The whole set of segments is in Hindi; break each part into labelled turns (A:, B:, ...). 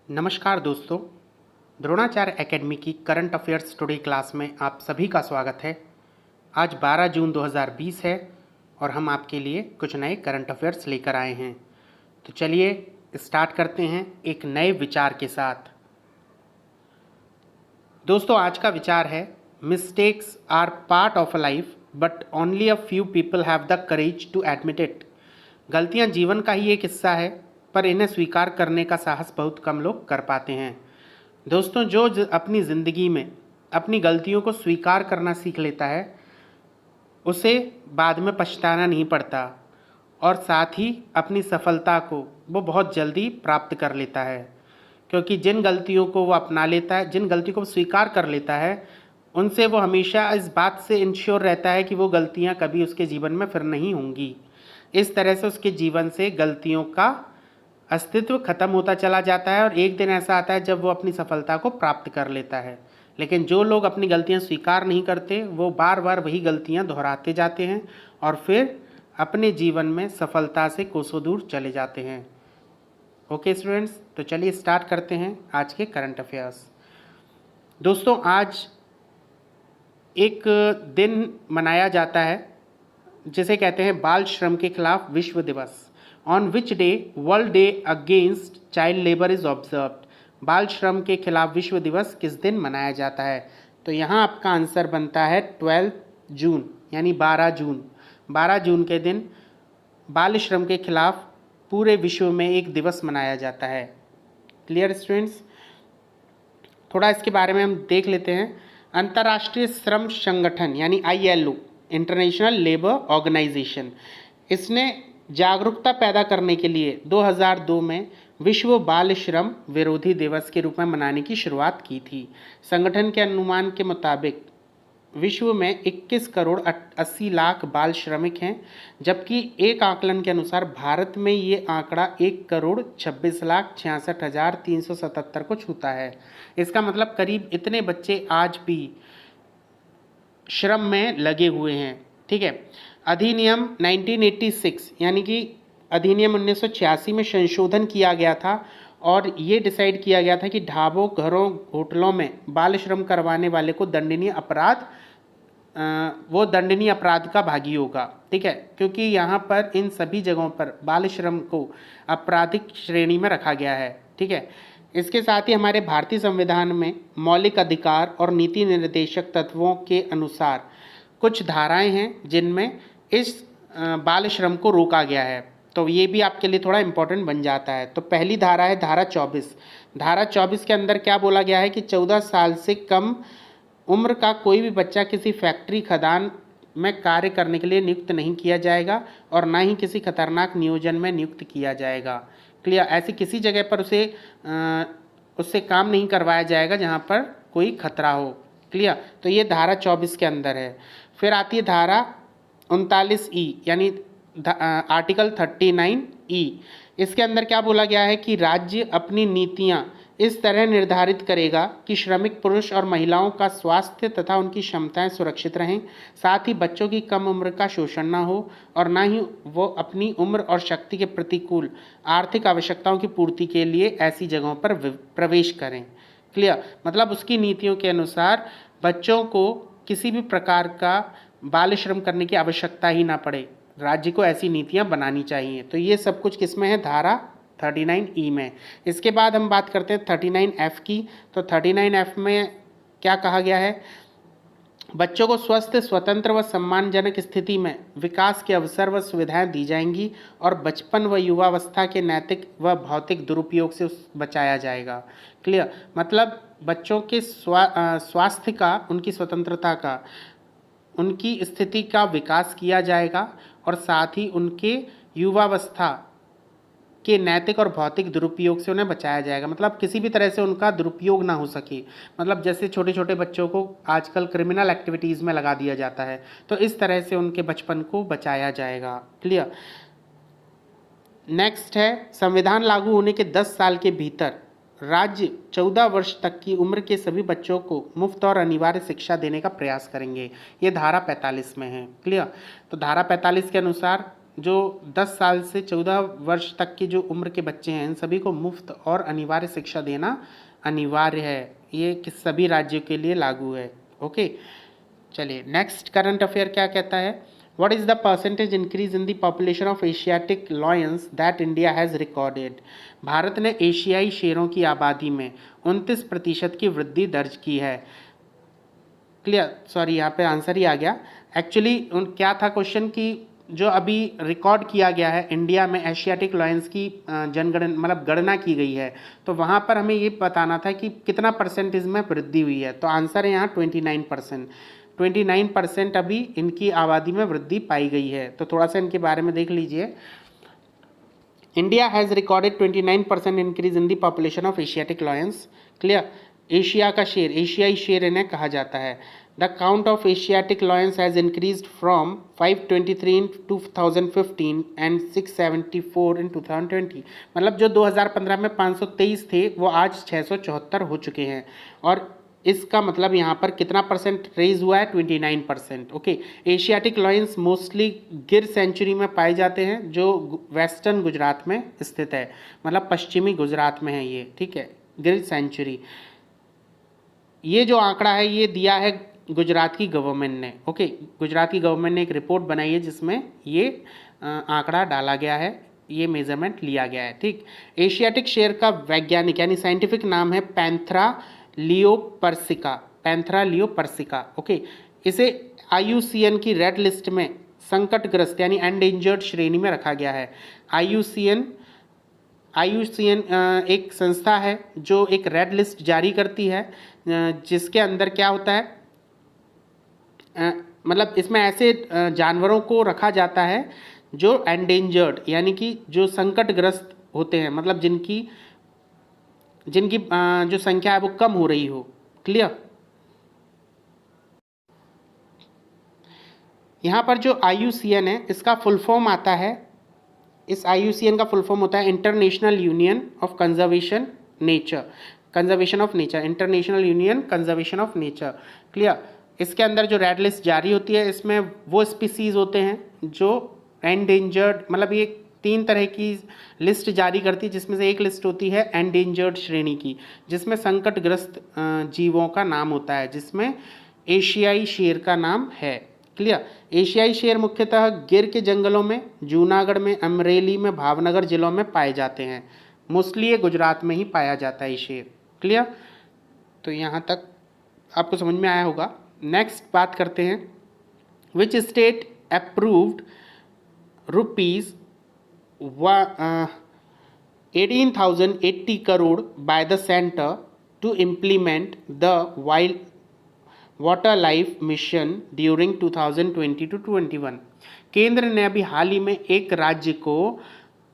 A: नमस्कार दोस्तों, द्रोणाचार्य एकेडमी की करंट अफेयर्स टुडे क्लास में आप सभी का स्वागत है। आज 12 जून 2020 है और हम आपके लिए कुछ नए करंट अफेयर्स लेकर आए हैं। तो चलिए स्टार्ट करते हैं एक नए विचार के साथ। दोस्तों, आज का विचार है mistakes are part of a life but only a few people have the courage to admit it. गलतियां जीवन का ही एक हिस्सा है, पर इन्हें स्वीकार करने का साहस बहुत कम लोग कर पाते हैं। दोस्तों, जो अपनी ज़िंदगी में अपनी गलतियों को स्वीकार करना सीख लेता है उसे बाद में पछताना नहीं पड़ता और साथ ही अपनी सफलता को वो बहुत जल्दी प्राप्त कर लेता है, क्योंकि जिन गलतियों को वो अपना लेता है, जिन गलतियों को वो स्वीकार कर लेता है, उनसे वो हमेशा इस बात से इंश्योर रहता है कि वो गलतियां कभी उसके जीवन में फिर नहीं होंगी। इस तरह से उसके जीवन से गलतियों का अस्तित्व खत्म होता चला जाता है और एक दिन ऐसा आता है जब वो अपनी सफलता को प्राप्त कर लेता है। लेकिन जो लोग अपनी गलतियां स्वीकार नहीं करते, वो बार बार वही गलतियां दोहराते जाते हैं और फिर अपने जीवन में सफलता से कोसों दूर चले जाते हैं। ओके स्टूडेंट्स, तो चलिए स्टार्ट करते हैं आज के करंट अफेयर्स। दोस्तों, आज एक दिन मनाया जाता है जिसे कहते हैं बाल श्रम के खिलाफ विश्व दिवस। On which day world day against child labour is observed. बाल श्रम के खिलाफ विश्व दिवस किस दिन मनाया जाता है? तो यहाँ आपका आंसर बनता है 12 जून, यानी 12 जून। 12 जून के दिन बाल श्रम के खिलाफ पूरे विश्व में एक दिवस मनाया जाता है। Clear students? थोड़ा इसके बारे में हम देख लेते हैं। अंतर्राष्ट्रीय श्रम संगठन यानी ILO, इंटरनेशनल लेबर ऑर्गेनाइजेशन, इसने जागरूकता पैदा करने के लिए 2002 में विश्व बाल श्रम विरोधी दिवस के रूप में मनाने की शुरुआत की थी। संगठन के अनुमान के मुताबिक विश्व में 21 करोड़ 80 लाख बाल श्रमिक हैं, जबकि एक आकलन के अनुसार भारत में ये आंकड़ा 1 करोड़ 26 लाख 66 हजार 377 को छूता है। इसका मतलब करीब इतने बच्चे आज भी श्रम में लगे हुए हैं। ठीक है। अधिनियम 1986 यानी कि अधिनियम 1986 में संशोधन किया गया था और ये डिसाइड किया गया था कि ढाबों, घरों, होटलों में बाल श्रम करवाने वाले को दंडनीय अपराध का भागी होगा। ठीक है, क्योंकि यहाँ पर इन सभी जगहों पर बाल श्रम को आपराधिक श्रेणी में रखा गया है। ठीक है। इसके साथ ही हमारे भारतीय संविधान में मौलिक अधिकार और नीति निर्देशक तत्वों के अनुसार कुछ धाराएं हैं जिनमें इस बाल श्रम को रोका गया है। तो ये भी आपके लिए थोड़ा इम्पोर्टेंट बन जाता है। तो पहली धारा है धारा 24। धारा 24 के अंदर क्या बोला गया है कि 14 साल से कम उम्र का कोई भी बच्चा किसी फैक्ट्री, खदान में कार्य करने के लिए नियुक्त नहीं किया जाएगा और ना ही किसी खतरनाक नियोजन में नियुक्त किया जाएगा। क्लियर? ऐसी किसी जगह पर उससे काम नहीं करवाया जाएगा जहाँ पर कोई खतरा हो। क्लियर? तो ये धारा 24 के अंदर है। फिर आती है धारा 39E यानी आर्टिकल 39E। इसके अंदर क्या बोला गया है कि राज्य अपनी नीतियां इस तरह निर्धारित करेगा कि श्रमिक पुरुष और महिलाओं का स्वास्थ्य तथा उनकी क्षमताएं सुरक्षित रहें, साथ ही बच्चों की कम उम्र का शोषण न हो और न ही वो अपनी उम्र और शक्ति के प्रतिकूल आर्थिक आवश्यकताओं की पूर्ति के लिए ऐसी जगहों पर प्रवेश करें। क्लियर? मतलब उसकी नीतियों के अनुसार बच्चों को किसी भी प्रकार का बाल श्रम करने की आवश्यकता ही ना पड़े। राज्य को ऐसी नीतियां बनानी चाहिए। तो ये सब कुछ किस में है? धारा 39E में। इसके बाद हम बात करते हैं 39F की। तो 39F में क्या कहा गया है? बच्चों को स्वस्थ, स्वतंत्र व सम्मानजनक स्थिति में विकास के अवसर व सुविधाएं दी जाएंगी और बचपन व युवावस्था के नैतिक व भौतिक दुरुपयोग से बचाया जाएगा। क्लियर? मतलब बच्चों के स्वास्थ्य का, उनकी स्वतंत्रता का, उनकी स्थिति का विकास किया जाएगा और साथ ही उनके युवावस्था के नैतिक और भौतिक दुरुपयोग से उन्हें बचाया जाएगा। मतलब किसी भी तरह से उनका दुरुपयोग ना हो सके। मतलब जैसे छोटे छोटे बच्चों को आजकल क्रिमिनल एक्टिविटीज़ में लगा दिया जाता है, तो इस तरह से उनके बचपन को बचाया जाएगा। क्लियर? नेक्स्ट है संविधान लागू होने के 10 साल के भीतर राज्य 14 वर्ष तक की उम्र के सभी बच्चों को मुफ्त और अनिवार्य शिक्षा देने का प्रयास करेंगे। ये धारा 45 में है। क्लियर? तो धारा 45 के अनुसार जो 10 साल से 14 वर्ष तक की जो उम्र के बच्चे हैं इन सभी को मुफ्त और अनिवार्य शिक्षा देना अनिवार्य है। ये कि सभी राज्यों के लिए लागू है। ओके, चलिए नेक्स्ट करंट अफेयर क्या कहता है। What is the percentage increase in the population of Asiatic lions that India has recorded. Bharat ने एशियाई शेरों की आबादी में 29% की वृद्धि दर्ज की है। क्लियर, सॉरी यहाँ पे आंसर ही आ गया। एक्चुअली क्या था क्वेश्चन कि जो अभी रिकॉर्ड किया गया है इंडिया में एशियाटिक लॉयंस की जनगणना मतलब गणना की गई है, तो वहाँ पर हमें ये बताना था कि कितना परसेंटेज में वृद्धि हुई है। तो आंसर है यहाँ 29%। 29% अभी इनकी आबादी में वृद्धि पाई गई है। तो थोड़ा सा इनके बारे में देख लीजिए। India has recorded 29% increase in the population of Asiatic lions. Clear, Asia का शेर, एशियाई शेर इन्हें कहा जाता है। The count of Asiatic lions has increased from 523 in 2015 and 674 इन 2020। मतलब जो 2015 में 523 थे वो आज 674 हो चुके हैं। और इसका मतलब यहाँ पर कितना परसेंट रेज हुआ है, 29%। ओके, एशियाटिक लॉयंस मोस्टली गिर सेंचुरी में पाए जाते हैं जो वेस्टर्न गुजरात में स्थित है, मतलब पश्चिमी गुजरात में है ये। ठीक है, गिर सेंचुरी। ये जो आंकड़ा है ये दिया है गुजरात की गवर्नमेंट ने। ओके, गुजरात की गवर्नमेंट ने एक रिपोर्ट बनाई है जिसमें ये आंकड़ा डाला गया है, ये मेजरमेंट लिया गया है। ठीक, एशियाटिक शेर का वैज्ञानिक यानी साइंटिफिक नाम है पैंथरा लियोपर्सिका। पैंथरा लियोपर्सिका। ओके, इसे IUCN की रेड लिस्ट में संकटग्रस्त यानी एंडेंजर्ड श्रेणी में रखा गया है। IUCN एक संस्था है जो एक रेड लिस्ट जारी करती है जिसके अंदर क्या होता है, मतलब इसमें ऐसे जानवरों को रखा जाता है जो एंडेंजर्ड यानी कि जो संकटग्रस्त होते हैं, मतलब जिनकी जो संख्या है वो कम हो रही हो। क्लियर, यहाँ पर जो IUCN है इसका फुल फॉर्म आता है, इस IUCN का फुल फॉर्म होता है international union of conservation nature, conservation of nature, international union conservation of nature. Clear, इसके अंदर जो रेड लिस्ट जारी होती है इसमें वो स्पीसीज होते हैं जो एंडेंजर्ड, मतलब ये 3 तरह की लिस्ट जारी करती है जिसमें से एक लिस्ट होती है एंडेंजर्ड श्रेणी की जिसमें संकटग्रस्त जीवों का नाम होता है, जिसमें एशियाई शेर का नाम है। क्लियर, एशियाई शेर मुख्यतः गिर के जंगलों में, जूनागढ़ में, अमरेली में, भावनगर जिलों में पाए जाते हैं। मोस्टली ये गुजरात में ही पाया जाता है ये शेर। क्लियर, तो यहाँ तक आपको समझ में आया होगा। नेक्स्ट बात करते हैं, which state approved rupees 18,080 crore by the centre to implement the wild water life mission during 2020 to 21। केंद्र ने अभी हाल ही में एक राज्य को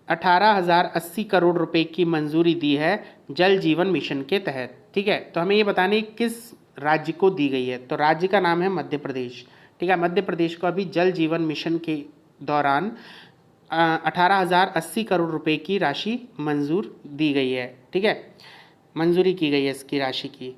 A: 18,080 करोड़ रुपए की मंजूरी दी है जल जीवन मिशन के तहत। ठीक है, तो हमें ये बताने किस राज्य को दी गई है, तो राज्य का नाम है मध्य प्रदेश। ठीक है, मध्य प्रदेश को अभी जल जीवन मिशन के दौरान 18,080 करोड़ रुपए की राशि मंजूर दी गई है। ठीक है, मंजूरी की गई है इसकी राशि की।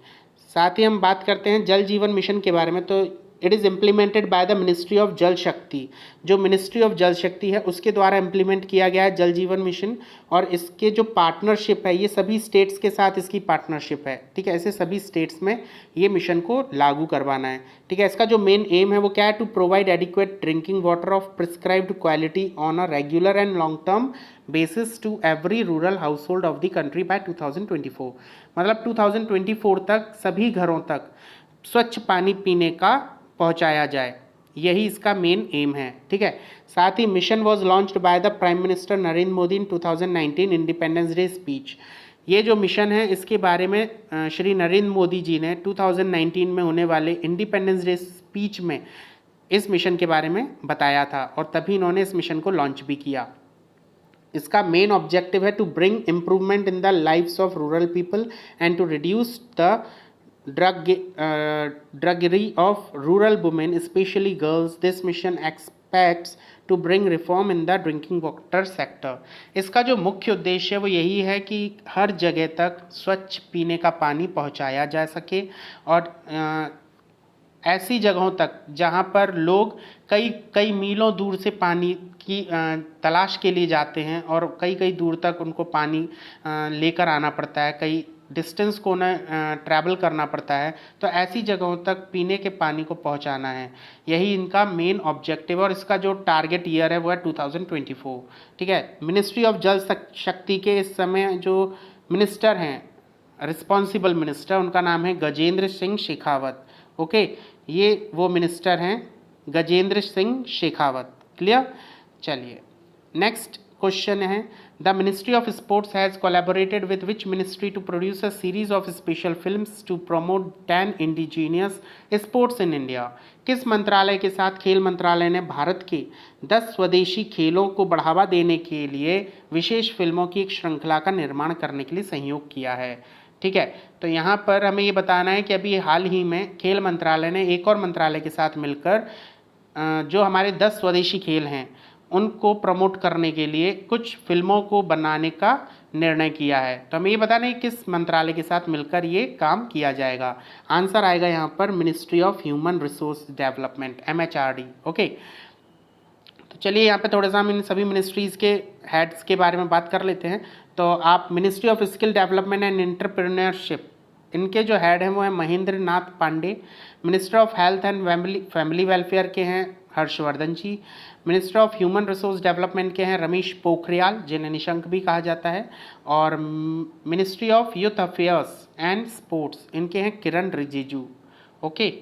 A: साथ ही हम बात करते हैं जल जीवन मिशन के बारे में, तो it is implemented by the ministry of जल शक्ति। जो मिनिस्ट्री ऑफ जल शक्ति है उसके द्वारा इम्प्लीमेंट किया गया है जल जीवन मिशन, और इसके जो पार्टनरशिप है ये सभी स्टेट्स के साथ इसकी पार्टनरशिप है। ठीक है, ऐसे सभी स्टेट्स में ये मिशन को लागू करवाना है। ठीक है, इसका जो मेन एम है वो क्या है, to provide adequate drinking water of prescribed quality on a regular and long term basis to every rural household of the country by 2024। मतलब 2024 तक सभी घरों तक स्वच्छ पानी पीने का पहुंचाया जाए, यही इसका मेन एम है। ठीक है, साथ ही mission was launched by the prime minister Narendra Modi in 2019 independence day speech. ये जो मिशन है इसके बारे में श्री नरेंद्र मोदी जी ने 2019 में होने वाले इंडिपेंडेंस डे स्पीच में इस मिशन के बारे में बताया था, और तभी इन्होंने इस मिशन को लॉन्च भी किया। इसका मेन ऑब्जेक्टिव है to bring improvement in the lives of rural people and to reduce the druggery of rural women, especially girls. This mission expects to bring reform in the drinking water sector. इसका जो मुख्य उद्देश्य है वो यही है कि हर जगह तक स्वच्छ पीने का पानी पहुंचाया जा सके और ऐसी जगहों तक जहाँ पर लोग कई कई मीलों दूर से पानी की तलाश के लिए जाते हैं और कई कई दूर तक उनको पानी लेकर आना पड़ता है, कई डिस्टेंस को उन्हें ट्रैवल करना पड़ता है, तो ऐसी जगहों तक पीने के पानी को पहुंचाना है। यही इनका मेन ऑब्जेक्टिव और इसका जो टारगेट ईयर है वो है 2024। ठीक है, मिनिस्ट्री ऑफ जल शक्ति के इस समय जो मिनिस्टर हैं, रिस्पॉन्सिबल मिनिस्टर, उनका नाम है गजेंद्र सिंह शेखावत। ओके, ये वो मिनिस्टर हैं गजेंद्र सिंह शेखावत। क्लियर। चलिए नेक्स्ट क्वेश्चन है, the ministry of sports has collaborated with which ministry to produce a series of special films to promote 10 indigenous sports in India. किस मंत्रालय के साथ खेल मंत्रालय ने भारत के 10 स्वदेशी खेलों को बढ़ावा देने के लिए विशेष फिल्मों की एक श्रृंखला का निर्माण करने के लिए सहयोग किया है। ठीक है, तो यहाँ पर हमें ये बताना है कि अभी हाल ही में खेल मंत्रालय ने एक और मंत्रालय के साथ मिलकर जो हमारे 10 स्वदेशी खेल हैं उनको प्रमोट करने के लिए कुछ फिल्मों को बनाने का निर्णय किया है। तो हमें ये बताना है किस मंत्रालय के साथ मिलकर ये काम किया जाएगा। आंसर आएगा यहाँ पर ministry of human resource development, MHRD। Okay, तो चलिए यहाँ पे थोड़ा सा हम इन सभी मिनिस्ट्रीज़ के हेड्स के बारे में बात कर लेते हैं। तो आप ministry of skill development and entrepreneurship, इनके जो हेड हैं वो है Mahendra Nath Pandey. Minister of health and family welfare के हैं Harshvardhan ji. Minister of human resource development के हैं रमेश पोखरियाल, जिन्हें निशंक भी कहा जाता है। और ministry of youth affairs and sports, इनके हैं किरण रिजिजू। ओके,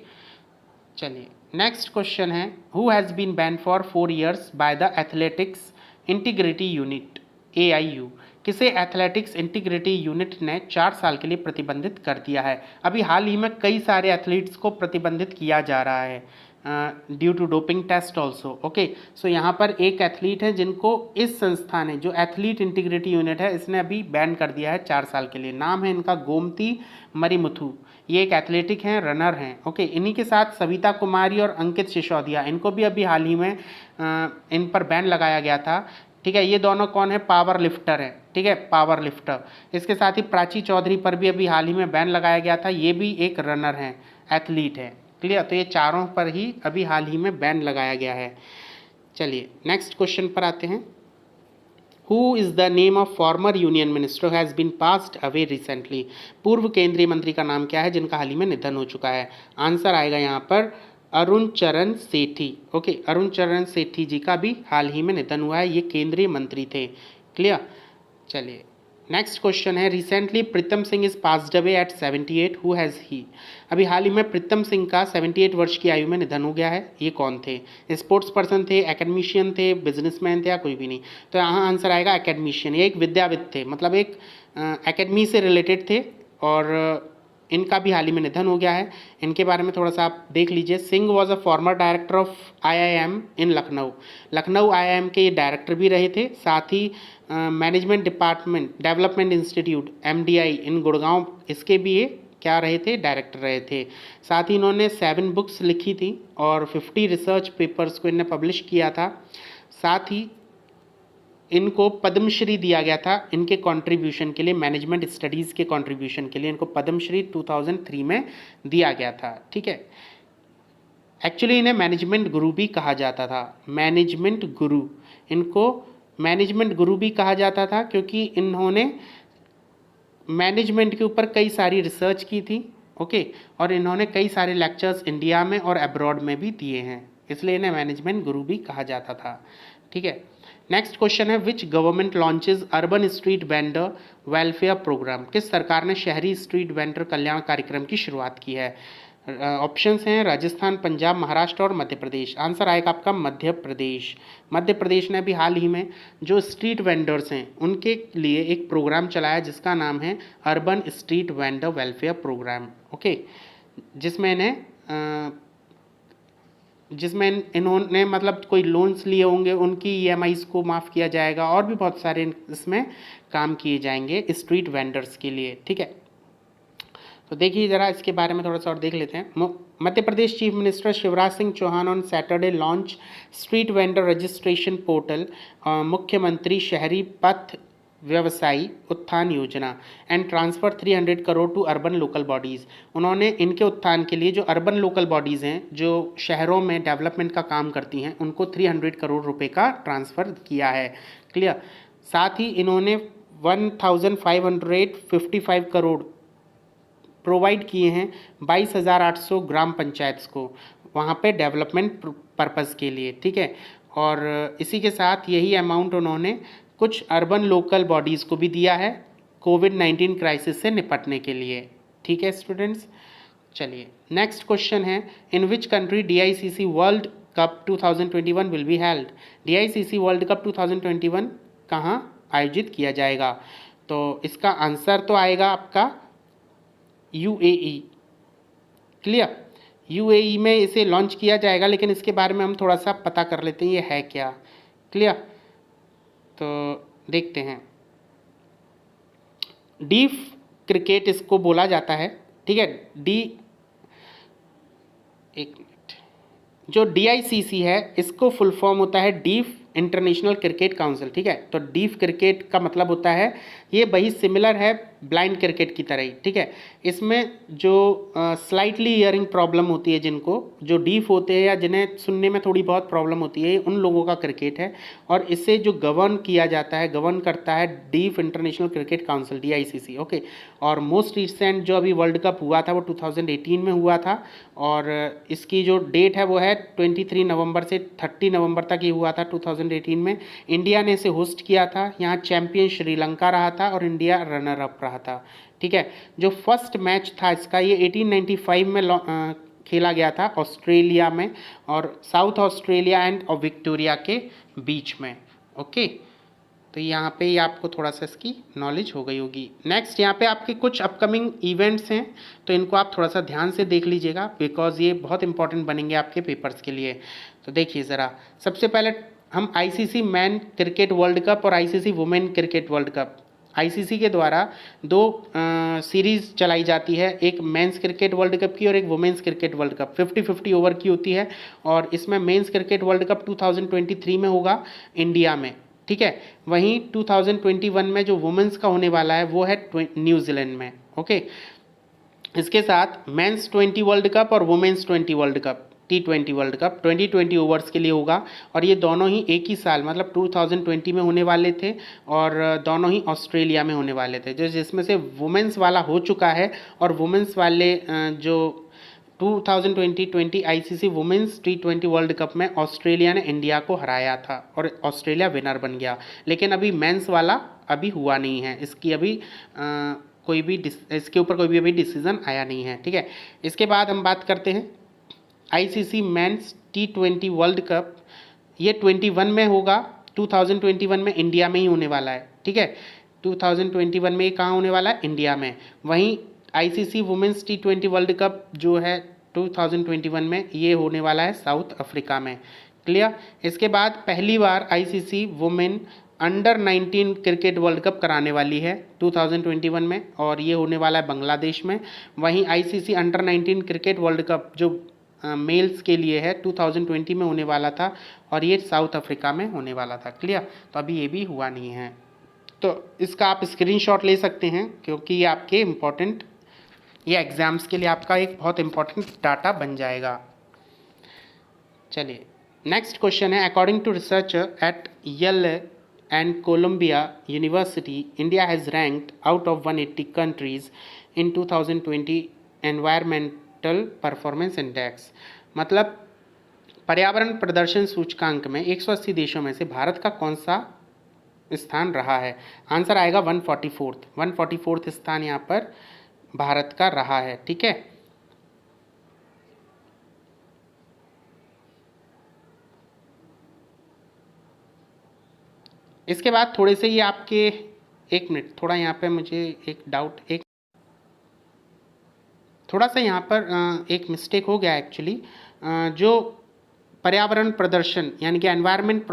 A: चलिए नेक्स्ट क्वेश्चन है, who has been ban for 4 years by the athletics integrity unit, AIU। किसे एथलेटिक्स इंटीग्रिटी यूनिट ने 4 साल के लिए प्रतिबंधित कर दिया है। अभी हाल ही में कई सारे एथलीट्स को प्रतिबंधित किया जा रहा है due to doping test also. Okay, so यहाँ पर एक एथलीट है जिनको इस संस्था ने, जो एथलीट इंटीग्रिटी यूनिट है, इसने अभी बैन कर दिया है 4 साल के लिए। नाम है इनका गोमती मरीमुथु। ये एक एथलेटिक हैं, रनर हैं। ओके, इन्हीं के साथ सविता कुमारी और अंकित सिसोदिया, इनको भी अभी हाल ही में इन पर बैन लगाया गया था। ठीक है, ये दोनों कौन है, पावर लिफ्टर है। ठीक है, पावर लिफ्टर। इसके साथ ही प्राची चौधरी पर भी अभी हाल ही में बैन लगाया गया था, ये भी एक रनर हैं, एथलीट है। क्लियर, तो ये चारों पर ही अभी हाल ही में बैन लगाया गया है। चलिए नेक्स्ट क्वेश्चन पर आते हैं, who is the name of former union minister has been passed away recently. पूर्व केंद्रीय मंत्री का नाम क्या है जिनका हाल ही में निधन हो चुका है। आंसर आएगा यहाँ पर अरुण चरण सेठी। ओके, अरुण चरण सेठी जी का भी हाल ही में निधन हुआ है, ये केंद्रीय मंत्री थे। क्लियर। चलिए नेक्स्ट क्वेश्चन है, recently Pritam Singh is passed away at 78, who has he. अभी हाल ही में प्रीतम सिंह का 78 वर्ष की आयु में निधन हो गया है, ये कौन थे। स्पोर्ट्स पर्सन थे, एकेडमिशियन थे, बिजनेसमैन थे या कोई भी नहीं। तो यहाँ आंसर आएगा एकेडमिशियन। ये एक विद्याविद थे, मतलब एक एकेडमी से रिलेटेड थे और इनका भी हाल ही में निधन हो गया है। इनके बारे में थोड़ा सा आप देख लीजिए। Singh was a former director of IIM in Lucknow. Lucknow IIM के ये डायरेक्टर भी रहे थे। साथ ही management department development institute MDI in Gurgaon, इसके भी ये क्या रहे थे, डायरेक्टर रहे थे। साथ ही इन्होंने 7 बुक्स लिखी थी और 50 रिसर्च पेपर्स को इन्हें पब्लिश किया था। साथ ही इनको पद्मश्री दिया गया था इनके कंट्रीब्यूशन के लिए, मैनेजमेंट स्टडीज़ के कंट्रीब्यूशन के लिए इनको पद्मश्री 2003 में दिया गया था। ठीक है, एक्चुअली इन्हें मैनेजमेंट गुरु भी कहा जाता था, मैनेजमेंट गुरु। इनको मैनेजमेंट गुरु भी कहा जाता था क्योंकि इन्होंने मैनेजमेंट के ऊपर कई सारी रिसर्च की थी। ओके, और इन्होंने कई सारे लेक्चर्स इंडिया में और अब्रॉड में भी दिए हैं, इसलिए इन्हें मैनेजमेंट गुरु भी कहा जाता था। ठीक है, नेक्स्ट क्वेश्चन है, which government launches urban street vendor welfare programme. किस सरकार ने शहरी स्ट्रीट वेंडर कल्याण कार्यक्रम की शुरुआत की है। ऑप्शंस हैं राजस्थान, पंजाब, महाराष्ट्र और मध्य प्रदेश। आंसर आएगा आपका मध्य प्रदेश। मध्य प्रदेश ने भी हाल ही में जो स्ट्रीट वेंडर्स हैं उनके लिए एक प्रोग्राम चलाया जिसका नाम है urban street vendor welfare programme. Okay, जिसमें इन्होंने मतलब कोई लोन्स लिए होंगे उनकी EMIs को माफ़ किया जाएगा और भी बहुत सारे इसमें काम किए जाएंगे स्ट्रीट वेंडर्स के लिए। ठीक है, तो देखिए ज़रा इसके बारे में थोड़ा सा और देख लेते हैं। Madhya Pradesh chief minister Shivraj Singh Chauhan on Saturday launch street vendor registration portal. मुख्यमंत्री शहरी पथ व्यवसायी उत्थान योजना and transfer 300 crore to urban local bodies. उन्होंने इनके उत्थान के लिए जो अर्बन लोकल बॉडीज़ हैं, जो शहरों में डेवलपमेंट का काम करती हैं, उनको 300 करोड़ रुपए का ट्रांसफ़र किया है। क्लियर। साथ ही इन्होंने 1555 करोड़ प्रोवाइड किए हैं 22,800 ग्राम पंचायत को वहाँ पे डेवलपमेंट पर्पज़ के लिए। ठीक है। और इसी के साथ यही अमाउंट उन्होंने कुछ अर्बन लोकल बॉडीज़ को भी दिया है कोविड-19 क्राइसिस से निपटने के लिए। ठीक है स्टूडेंट्स। चलिए नेक्स्ट क्वेश्चन है, in which country DICC world cup 2021 will be held. DICC world cup 2021 कहाँ आयोजित किया जाएगा? तो इसका आंसर तो आएगा आपका UAE। क्लियर। UAE में इसे लॉन्च किया जाएगा, लेकिन इसके बारे में हम थोड़ा सा पता कर लेते हैं ये है क्या। क्लियर। तो देखते हैं, डीफ क्रिकेट इसको बोला जाता है। ठीक है। एक मिनट, जो DICC है इसको फुल फॉर्म होता है डीफ इंटरनेशनल क्रिकेट काउंसिल। ठीक है। तो डीफ क्रिकेट का मतलब होता है, ये वही सिमिलर है ब्लाइंड क्रिकेट की तरह ही। ठीक है। इसमें जो स्लाइटली हियरिंग प्रॉब्लम होती है, जिनको जो डीफ होते हैं या जिन्हें सुनने में थोड़ी बहुत प्रॉब्लम होती है, उन लोगों का क्रिकेट है। और इसे जो गवर्न किया जाता है, गवर्न करता है deaf international cricket council DICC। Okay. और मोस्ट रिसेंट जो अभी वर्ल्ड कप हुआ था वो 2018 में हुआ था, और इसकी जो डेट है वो है 23 नवंबर से 30 नवंबर तक ये हुआ था 2018 में। इंडिया ने इसे होस्ट किया था। यहाँ चैंपियन श्रीलंका रहा था और इंडिया रनर अप रहा था। ठीक है। जो फर्स्ट मैच था इसका, ये 1895 में खेला गया था ऑस्ट्रेलिया में, और साउथ ऑस्ट्रेलिया एंड विक्टोरिया के बीच में। ओके। तो यहाँ पे आपको थोड़ा सा इसकी नॉलेज हो गई होगी। नेक्स्ट यहाँ पे आपके कुछ अपकमिंग इवेंट्स हैं, तो इनको आप थोड़ा सा ध्यान से देख लीजिएगा, बिकॉज ये बहुत इंपॉर्टेंट बनेंगे आपके पेपर्स के लिए। तो देखिए ज़रा, सबसे पहले हम ICC man cricket world cup और ICC women cricket world cup, ICC के द्वारा दो सीरीज़ चलाई जाती है, एक मेंस क्रिकेट वर्ल्ड कप की और एक women's cricket world cup. 50-50 over की होती है, और इसमें मेंस क्रिकेट वर्ल्ड कप 2023 में होगा इंडिया में। ठीक है। वहीं 2021 में जो वुमेन्स का होने वाला है वो है न्यूजीलैंड में। ओके। इसके साथ मेंस 20 वर्ल्ड कप और women's 20 world cup, T20 world cup 2020 overs के लिए होगा, और ये दोनों ही एक ही साल मतलब 2020 में होने वाले थे, और दोनों ही ऑस्ट्रेलिया में होने वाले थे। जो जिसमें से वुमेन्स वाला हो चुका है, और वुमेन्स वाले जो 2020 ICC women's T20 world cup में ऑस्ट्रेलिया ने इंडिया को हराया था और ऑस्ट्रेलिया विनर बन गया। लेकिन अभी मेंस वाला अभी हुआ नहीं है, इसकी अभी इसके ऊपर कोई भी अभी डिसीजन आया नहीं है। ठीक है। इसके बाद हम बात करते हैं ICC mains T20 world cup, ये 21 में होगा। 2021 में इंडिया में ही होने वाला है। ठीक है। 2021 में ये कहाँ होने वाला है? इंडिया में। वहीं ICC women's T20 world cup जो है 2021 में, ये होने वाला है साउथ अफ्रीका में। क्लियर। इसके बाद पहली बार ICC women under 19 cricket world cup कराने वाली है 2021 में, और ये होने वाला है बांग्लादेश में। वहीं ICC under 19 cricket world cup जो मेल्स के लिए है 2020 में होने वाला था, और ये साउथ अफ्रीका में होने वाला था। क्लियर। तो अभी ये भी हुआ नहीं है, तो इसका आप स्क्रीनशॉट ले सकते हैं, क्योंकि ये आपके इम्पोर्टेंट, ये एग्ज़ाम्स के लिए आपका एक बहुत इम्पोर्टेंट डाटा बन जाएगा। चलिए नेक्स्ट क्वेश्चन है, according to research at Yale and Columbia university, India has ranked out of 180 countries in 2020 environmental performance index. मतलब पर्यावरण प्रदर्शन सूचकांक में 180 देशों में से भारत का कौन सा स्थान रहा है? आंसर आएगा 144th स्थान यहाँ पर भारत का रहा है। ठीक है। इसके बाद थोड़े से ये आपके, एक मिनट, थोड़ा यहाँ पे मुझे एक डाउट, एक थोड़ा सा यहाँ पर एक मिस्टेक हो गया एक्चुअली। जो पर्यावरण प्रदर्शन यानी कि एनवायरनमेंट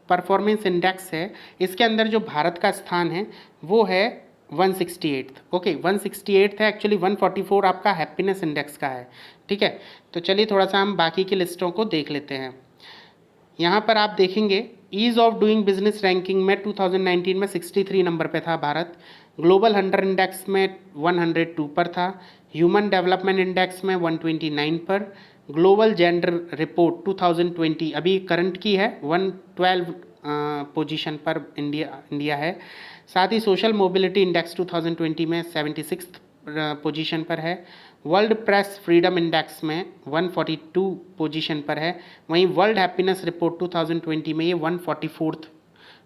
A: परफॉर्मेंस इंडेक्स है, इसके अंदर जो भारत का स्थान है वो है 168। ओके, 168 है एक्चुअली, 144 आपका हैप्पीनेस इंडेक्स का है। ठीक है। तो चलिए थोड़ा सा हम बाकी की लिस्टों को देख लेते हैं। यहाँ पर आप देखेंगे ease of doing business ranking में 2019 में 63 नंबर पे था भारत। ग्लोबल 100 इंडेक्स में 102 पर था। ह्यूमन डेवलपमेंट इंडेक्स में 129 पर। ग्लोबल जेंडर रिपोर्ट 2020 अभी करंट की है, 112 पोजीशन पर इंडिया है। साथ ही सोशल मोबिलिटी इंडेक्स 2020 में 76 पोजीशन पर है। वर्ल्ड प्रेस फ्रीडम इंडेक्स में 142 पोजीशन पर है। वहीं वर्ल्ड हैप्पीनेस रिपोर्ट 2020 में ये 144th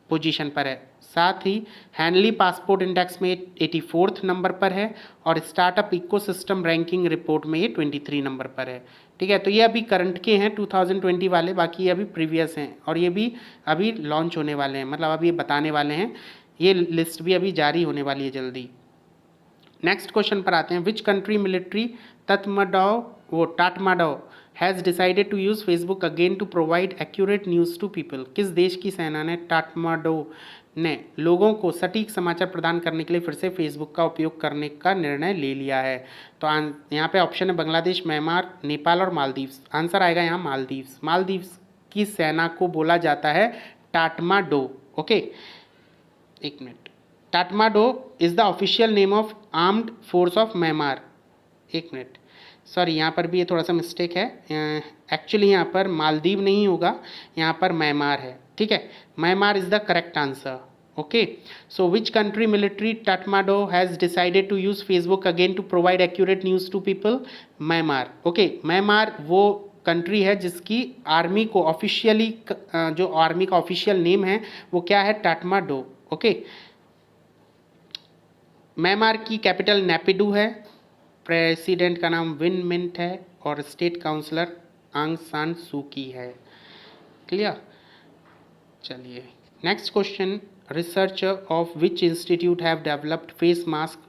A: पोजीशन पर है। साथ ही हैंडली पासपोर्ट इंडेक्स में 84th नंबर पर है और स्टार्टअप इकोसिस्टम रैंकिंग रिपोर्ट में ये 23 नंबर पर है। ठीक है, तो ये अभी करंट के हैं 2020 वाले, बाकी ये अभी प्रीवियस हैं और ये भी अभी लॉन्च होने वाले हैं, मतलब अभी ये बताने वाले हैं। ये लिस्ट भी अभी जारी होने वाली है जल्दी। नेक्स्ट क्वेश्चन पर आते हैं। Which country military Tatmadaw has decided to use Facebook again to provide accurate news to people. किस देश की सेना ने टाटमाडो ने लोगों को सटीक समाचार प्रदान करने के लिए फिर से फेसबुक का उपयोग करने का निर्णय ले लिया है? तो यहाँ पे ऑप्शन है बांग्लादेश, म्यांमार, नेपाल और मालदीव्स। आंसर आएगा यहाँ मालदीव्स। मालदीव्स की सेना को बोला जाता है टाटमाडो। ओके, एक minute. Tatmadaw is the official name of armed force of Myanmar. एक मिनट, सॉरी, यहाँ पर भी ये थोड़ा सा मिस्टेक है। एक्चुअली यहाँ पर मालदीव नहीं होगा, यहाँ पर म्यांमार है। ठीक है, Myanmar is the correct answer. Okay, so which country military Tatmadaw has decided to use Facebook again to provide accurate news to people? Myanmar. Okay, Myanmar वो कंट्री है जिसकी आर्मी को ऑफिशियली, जो आर्मी का ऑफिशियल नेम है वो क्या है? टाटमाडो। ओके, म्यांमार की कैपिटल नेपिडू है, प्रेसिडेंट का नाम विन मिंट है और स्टेट काउंसलर आंग सान सू की है। क्लियर? चलिए next question. Researcher of which institute have developed face mask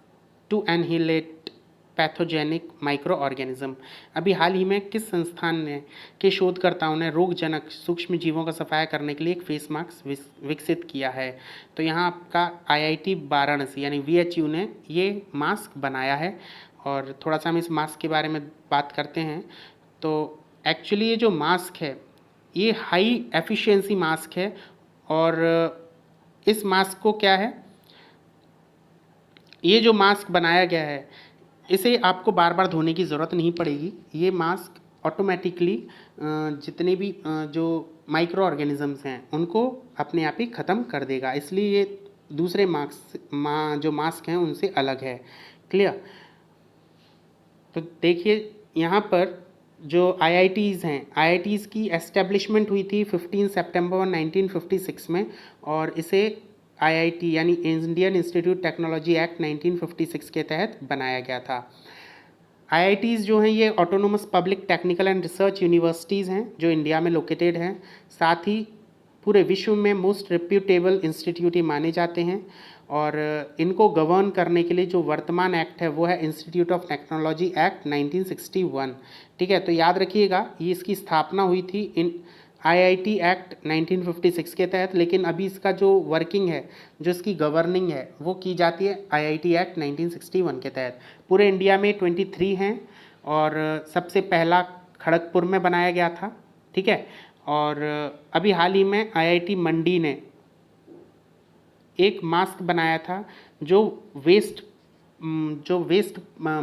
A: to annihilate pathogenic micro organism. अभी हाल ही में किस संस्थान ने के शोधकर्ताओं ने रोगजनक सूक्ष्म जीवों का सफाया करने के लिए एक फेस मास्क विकसित किया है? तो यहाँ आपका IIT वाराणसी यानी VHU ने ये मास्क बनाया है। और थोड़ा सा हम इस मास्क के बारे में बात करते हैं। तो एक्चुअली ये जो मास्क है ये हाई एफिशिएंसी मास्क है और इस मास्क को क्या है, ये जो मास्क बनाया गया है इसे आपको बार बार धोने की ज़रूरत नहीं पड़ेगी। ये मास्क ऑटोमेटिकली जितने भी जो माइक्रो ऑर्गेनिजम्स हैं उनको अपने आप ही ख़त्म कर देगा, इसलिए ये दूसरे जो मास्क हैं उनसे अलग है। क्लियर? तो देखिए यहाँ पर जो IITs हैं, IITs की एस्टेब्लिशमेंट हुई थी 15 सितंबर 1956 में और इसे IIT यानी इंडियन इंस्टीट्यूट टेक्नोलॉजी एक्ट 1956 के तहत बनाया गया था। IITs जो हैं ये autonomous public technical and research universities हैं जो इंडिया में लोकेटेड हैं। साथ ही पूरे विश्व में मोस्ट रिप्यूटेबल इंस्टीट्यूट ही माने जाते हैं और इनको गवर्न करने के लिए जो वर्तमान एक्ट है वो है इंस्टीट्यूट ऑफ टेक्नोलॉजी एक्ट 1961। ठीक है, तो याद रखिएगा ये इसकी स्थापना हुई थी इन IIT एक्ट 1956 के तहत, लेकिन अभी इसका जो वर्किंग है, जो इसकी गवर्निंग है वो की जाती है IIT एक्ट 1961 के तहत। पूरे इंडिया में 23 हैं और सबसे पहला खड़गपुर में बनाया गया था। ठीक है, और अभी हाल ही में IIT मंडी ने एक मास्क बनाया था जो वेस्ट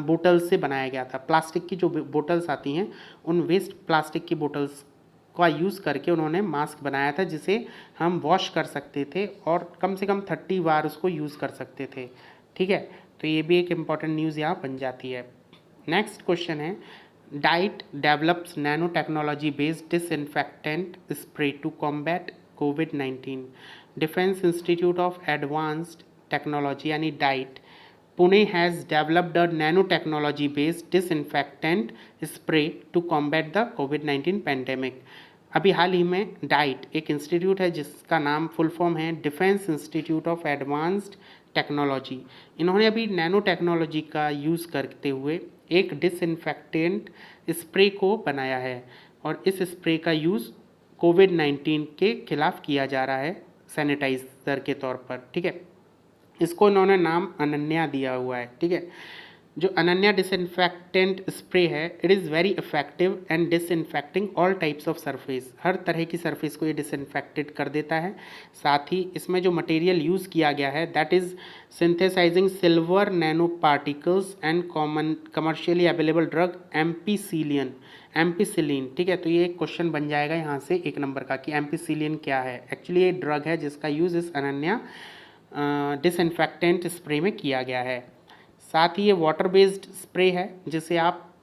A: बोतल से बनाया गया था। प्लास्टिक की जो बोतल्स आती हैं उन वेस्ट प्लास्टिक की बोतल्स का यूज़ करके उन्होंने मास्क बनाया था जिसे हम वॉश कर सकते थे और कम से कम 30 बार उसको यूज़ कर सकते थे। ठीक है, तो ये भी एक इम्पॉर्टेंट न्यूज़ यहाँ बन जाती है। नेक्स्ट क्वेश्चन है, DIAT develops nano technology based disinfectant spray to combat COVID-19। Defence institute of advanced technology यानी DIAT Pune has developed a nano technology based disinfectant spray to combat the COVID-19 pandemic. अभी हाल ही में डाइट एक इंस्टीट्यूट है जिसका नाम फुल फॉर्म है defence institute of advanced technology. इन्होंने अभी नैनो टेक्नोलॉजी का यूज़ करते हुए एक डिसइंफेक्टेंट स्प्रे को बनाया है और इस स्प्रे का यूज़ COVID-19 के खिलाफ किया जा रहा है सैनिटाइज़र के तौर पर। ठीक है, इसको इन्होंने नाम अनन्या दिया हुआ है। ठीक है, जो अनन्या डिसइंफेक्टेंट स्प्रे है, it is very effective and disinfecting all types of surface. हर तरह की सरफेस को ये डिसइंफेक्टेड कर देता है। साथ ही इसमें जो मटेरियल यूज़ किया गया है that is synthesising silver nano particles and common commercially available drug ampicillin. ठीक है, तो ये एक क्वेश्चन बन जाएगा यहाँ से 1 नंबर का कि एम्पीसिलिन क्या है। एक्चुअली ये ड्रग है जिसका यूज़ इस अनन्या डिसइंफेक्टेंट स्प्रे में किया गया है। साथ ही ये वाटर बेस्ड स्प्रे है जिसे आप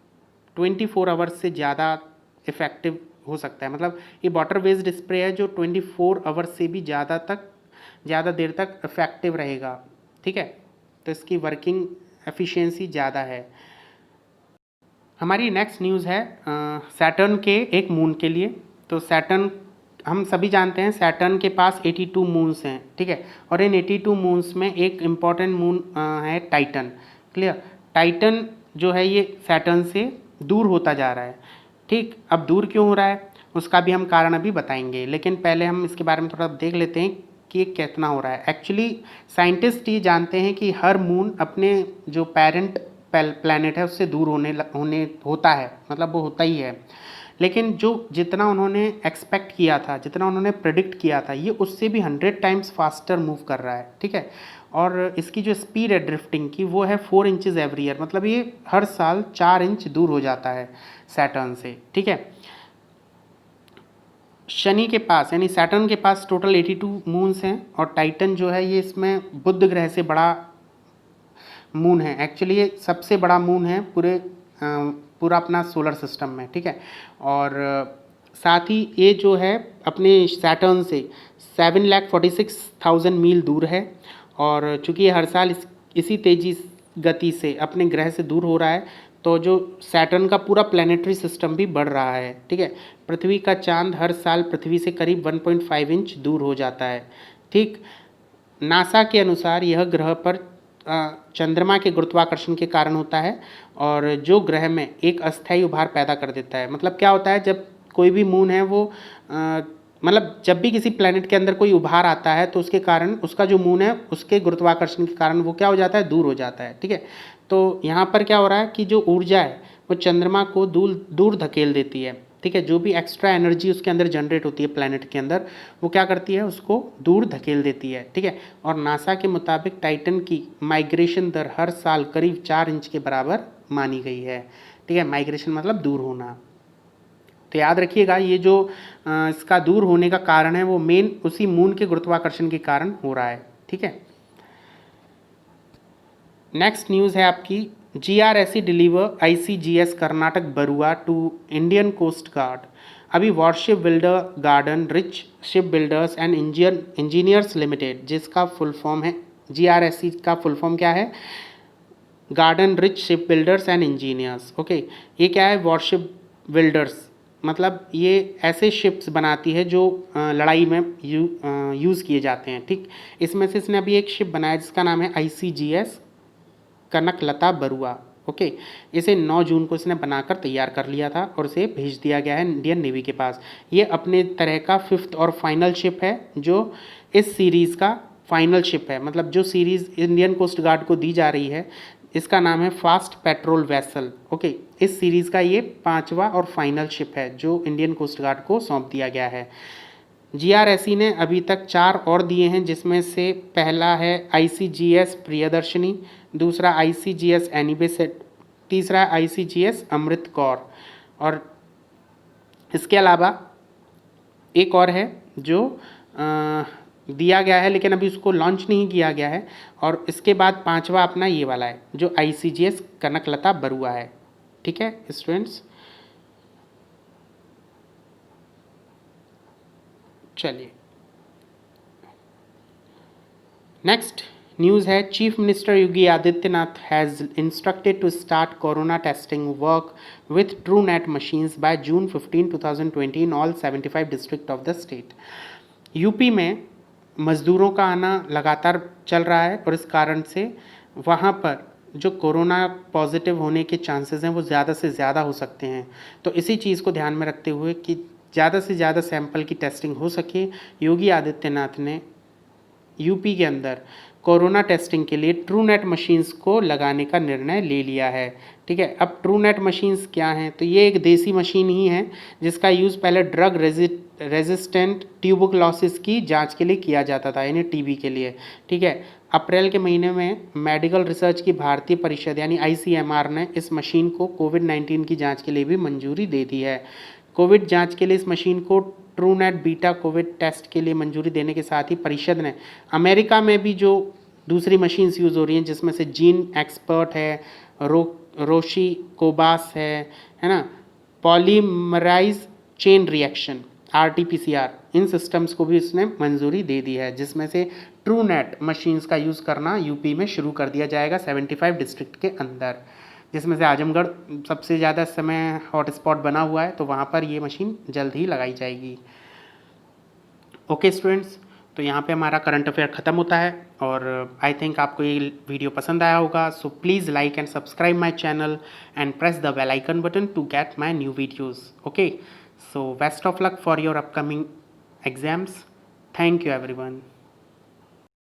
A: 24 आवर्स से ज़्यादा इफ़ेक्टिव हो सकता है। मतलब ये वाटर बेस्ड स्प्रे है जो 24 आवर्स से भी ज़्यादा देर तक इफ़ेक्टिव रहेगा। ठीक है, तो इसकी वर्किंग एफिशिएंसी ज़्यादा है। हमारी नेक्स्ट न्यूज़ है सैटर्न के एक मून के लिए। तो सैटर्न हम सभी जानते हैं सैटर्न के पास 82 मून्स हैं। ठीक है, और इन 82 मून्स में एक इम्पॉर्टेंट मून है टाइटन। क्लियर, टाइटन जो है ये सैटर्न से दूर होता जा रहा है। ठीक, अब दूर क्यों हो रहा है उसका भी हम कारण अभी बताएंगे, लेकिन पहले हम इसके बारे में थोड़ा देख लेते हैं कि ये कितना हो रहा है। एक्चुअली साइंटिस्ट ये जानते हैं कि हर मून अपने जो पेरेंट प्लैनेट है उससे दूर होने होता है, मतलब वो होता ही है। लेकिन जो जितना उन्होंने एक्सपेक्ट किया था, जितना उन्होंने प्रिडिक्ट किया था, ये उससे भी 100 टाइम्स फास्टर मूव कर रहा है। ठीक है, और इसकी जो स्पीड है ड्रिफ्टिंग की वो है 4 इंचज़ एवरी ईयर। मतलब ये हर साल 4 इंच दूर हो जाता है सैटर्न से। ठीक है, शनि के पास यानी सैटर्न के पास टोटल 82 मून्स हैं और टाइटन जो है ये इसमें बुध ग्रह से बड़ा मून है। एक्चुअली ये सबसे बड़ा मून है पूरा अपना सोलर सिस्टम में। ठीक है, और साथ ही ये जो है अपने सैटर्न से 7,46,000 मील दूर है। और चूँकि ये हर साल इसी तेजी गति से अपने ग्रह से दूर हो रहा है तो जो सैटर्न का पूरा प्लानिटरी सिस्टम भी बढ़ रहा है। ठीक है, पृथ्वी का चांद हर साल पृथ्वी से करीब 1.5 इंच दूर हो जाता है। ठीक, नासा के अनुसार यह ग्रह पर चंद्रमा के गुरुत्वाकर्षण के कारण होता है और जो ग्रह में एक अस्थायी उभार पैदा कर देता है। मतलब क्या होता है, जब कोई भी मून है वो मतलब जब भी किसी प्लैनेट के अंदर कोई उभार आता है तो उसके कारण उसका जो मून है उसके गुरुत्वाकर्षण के कारण वो क्या हो जाता है, दूर हो जाता है। ठीक है, तो यहाँ पर क्या हो रहा है कि जो ऊर्जा है वो चंद्रमा को दूर धकेल देती है। ठीक है, जो भी एक्स्ट्रा एनर्जी उसके अंदर जनरेट होती है प्लैनेट के अंदर वो क्या करती है, उसको दूर धकेल देती है। ठीक है, और नासा के मुताबिक टाइटन की माइग्रेशन दर हर साल करीब 4 इंच के बराबर मानी गई है। ठीक है, माइग्रेशन मतलब दूर होना। तो याद रखिएगा ये जो इसका दूर होने का कारण है वो मेन उसी मून के गुरुत्वाकर्षण के कारण हो रहा है। ठीक है, नेक्स्ट न्यूज़ है आपकी GRSE डिलीवर ICGS कर्नाटक Barua to Indian coast guard. अभी warship builder garden reach ship builders and engineers limited, जिसका फुल फॉर्म है GRSE का फुल फॉर्म क्या है, garden reach ship builders and engineers. Okay, ये क्या है, वॉरशिप बिल्डर्स मतलब ये ऐसे शिप्स बनाती है जो लड़ाई में यूज़ किए जाते हैं। ठीक, इसमें से इसने अभी एक शिप बनाया जिसका नाम है ICGS कनकलता बरुआ। ओके, इसे 9 जून को इसने बनाकर तैयार कर लिया था और इसे भेज दिया गया है इंडियन नेवी के पास। ये अपने तरह का 5th और फाइनल शिप है जो इस सीरीज़ का फाइनल शिप है। मतलब जो सीरीज़ इंडियन कोस्ट गार्ड को दी जा रही है इसका नाम है फास्ट पेट्रोल वेसल। ओके, इस सीरीज़ का ये 5वां और फाइनल शिप है जो इंडियन कोस्ट गार्ड को सौंप दिया गया है। GRSE ने अभी तक 4 और दिए हैं जिसमें से पहला है ICGS प्रियदर्शनी, दूसरा ICGS एनिबेसेट, तीसरा ICGS अमृत कौर, और इसके अलावा एक और है जो दिया गया है लेकिन अभी उसको लॉन्च नहीं किया गया है। और इसके बाद 5वां अपना ये वाला है जो ICGS कनकलता बरुआ है। ठीक है स्टूडेंट्स, चलिए नेक्स्ट न्यूज़ है chief minister Yogi Adityanath has instructed to start corona testing work with Truenat machines by June 15, 2020 in all 75 district of the state. UP में मज़दूरों का आना लगातार चल रहा है और इस कारण से वहाँ पर जो कोरोना पॉजिटिव होने के चांसेस हैं वो ज़्यादा से ज़्यादा हो सकते हैं। तो इसी चीज़ को ध्यान में रखते हुए कि ज़्यादा से ज़्यादा सैंपल की टेस्टिंग हो सके, योगी आदित्यनाथ ने यूपी के अंदर कोरोना टेस्टिंग के लिए ट्रूनेट मशीन्स को लगाने का निर्णय ले लिया है। ठीक है, अब ट्रूनेट मशीन्स क्या हैं? तो ये एक देसी मशीन ही है जिसका यूज़ पहले ड्रग रेजिस्टेंट ट्यूबरकुलोसिस की जांच के लिए किया जाता था, यानी टीबी के लिए। ठीक है, अप्रैल के महीने में मेडिकल रिसर्च की भारतीय परिषद यानी आईसीएमआर ने इस मशीन को कोविड-19 की जांच के लिए भी मंजूरी दे दी है। कोविड जांच के लिए इस मशीन को ट्रूनेट बीटा कोविड टेस्ट के लिए मंजूरी देने के साथ ही परिषद ने अमेरिका में भी जो दूसरी मशीन्स यूज़ हो रही हैं, जिसमें से जीन एक्सपर्ट है, रोशी कोबास है ना, पॉलीमराइज चेन रिएक्शन आरटीपीसीआर, इन सिस्टम्स को भी इसने मंजूरी दे दी है, जिसमें से ट्रूनेट मशीन्स का यूज़ करना यूपी में शुरू कर दिया जाएगा 75 डिस्ट्रिक्ट के अंदर, जिसमें से आजमगढ़ सबसे ज़्यादा इस समय हॉटस्पॉट बना हुआ है, तो वहाँ पर ये मशीन जल्द ही लगाई जाएगी। ओके स्टूडेंट्स, तो यहाँ पे हमारा करंट अफेयर ख़त्म होता है और आई थिंक आपको ये वीडियो पसंद आया होगा। So please like and subscribe my channel and press the bell icon button to get my new videos. Okay, so best of luck for your upcoming exams. Thank you everyone.